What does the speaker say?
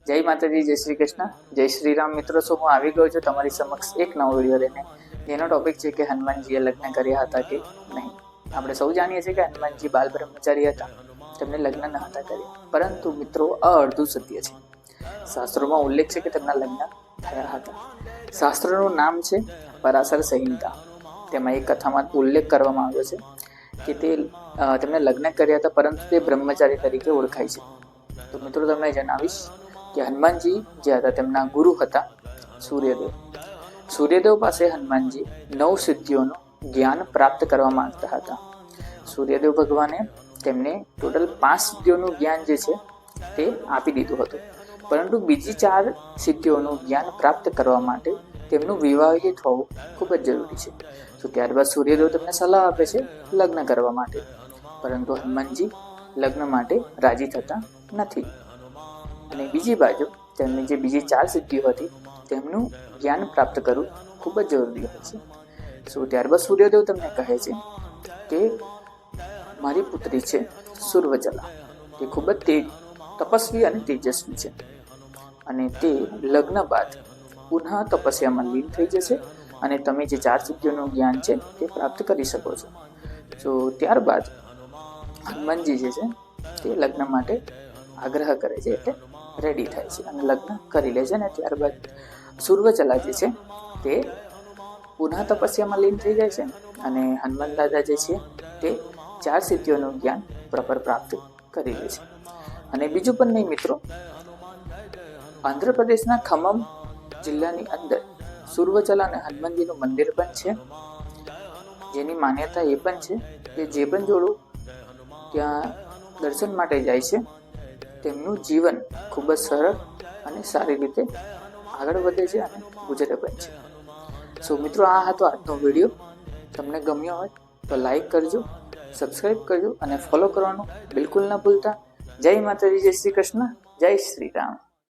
જય માતાજી, જય શ્રી કૃષ્ણ, જય શ્રી રામ. મિત્રો, શું હું આવી ગયો છું તમારી સમક્ષ એક નવો વિડીયો લઈને, જેનો ટોપિક છે કે હનુમાનજીએ લગ્ન કર્યા હતા કે નહીં. આપણે સૌ જાણીએ છીએ કે હનુમાનજી બાલ બ્રહ્મચારી હતા, તેમને લગ્ન ન હતા કર્યા. પરંતુ મિત્રો, આ અડધું સત્ય છે. શાસ્ત્રોમાં ઉલ્લેખ છે કે તેમના લગ્ન થયા હતા. શાસ્ત્રનું નામ છે પરાશર સંહિતા. તેમાં એક કથામાં ઉલ્લેખ કરવામાં આવ્યો છે કે તેમને લગ્ન કર્યા હતા, પરંતુ તે બ્રહ્મચારી તરીકે ઓળખાય છે. તો મિત્રો, તમને જણાવીશ કે હનુમાનજી જે હતા તેમના ગુરુ હતા સૂર્યદેવ. સૂર્યદેવ પાસે હનુમાનજી 9 સિદ્ધિઓનું જ્ઞાન પ્રાપ્ત કરવા માંગતા હતા. સૂર્યદેવ ભગવાને તેમને ટોટલ 5 સિદ્ધિઓનું જ્ઞાન જે છે તે આપી દીધું હતું, પરંતુ બીજી 4 સિદ્ધિઓનું જ્ઞાન પ્રાપ્ત કરવા માટે તેમનું વિવાહિત હોવું ખૂબ જ જરૂરી છે. તો ત્યારબાદ સૂર્યદેવ તેમને સલાહ આપે છે લગ્ન કરવા માટે, પરંતુ હનુમાનજી લગ્ન માટે રાજી થતા નથી. અને બીજી બાજુ તેમની જે બીજી 4 સિદ્ધિઓ હતી તેમનું જ્ઞાન પ્રાપ્ત કરવું ખૂબ જ જરૂરી હોય છે. ત્યારબાદ સૂર્યદેવ તેમને કહે છે કે મારી પુત્રી છે સુર્વચલા, તે ખૂબ જ તપસ્વી અને તેજસ્વી છે, અને તે લગ્ન બાદ પુનઃ તપસ્યામાં લીન થઈ જશે, અને તમે જે 4 સિદ્ધિઓનું જ્ઞાન છે તે પ્રાપ્ત કરી શકો છો. ત્યારબાદ હનુમાનજી જે છે તે લગ્ન માટે આગ્રહ કરે છે, એટલે રેડી થાય છે અને લગ્ન કરી લે છે. અને ત્યારબાદ સુર્વચલા જે છે તે પુનઃ તપસ્યામાં લીન થઈ જાય છે, અને હનુમાન દાદા જે છે તે 4 સિદ્ધિઓનું જ્ઞાન પ્રોપર પ્રાપ્ત કરી લે છે. અને બીજું પણ નહીં મિત્રો, આંધ્રપ્રદેશના ખમમ જિલ્લાની અંદર સુર્વચલા અને હનુમાનજીનું મંદિર પણ છે, જેની માન્યતા એ પણ છે કે જે પણ જોડું ત્યાં દર્શન માટે જાય છે તેમનું જીવન ખૂબ જ સરળ અને સારી રીતે આગળ વધે છે અને ગુજરે પણ છે. મિત્રો, આ હતો આજનો વિડીયો. તમને ગમ્યો હોય તો લાઈક કરજો, સબસ્ક્રાઈબ કરજો અને ફોલો કરવાનું બિલકુલ ન ભૂલતા. જય માતાજી, જય શ્રી કૃષ્ણ, જય શ્રી રામ.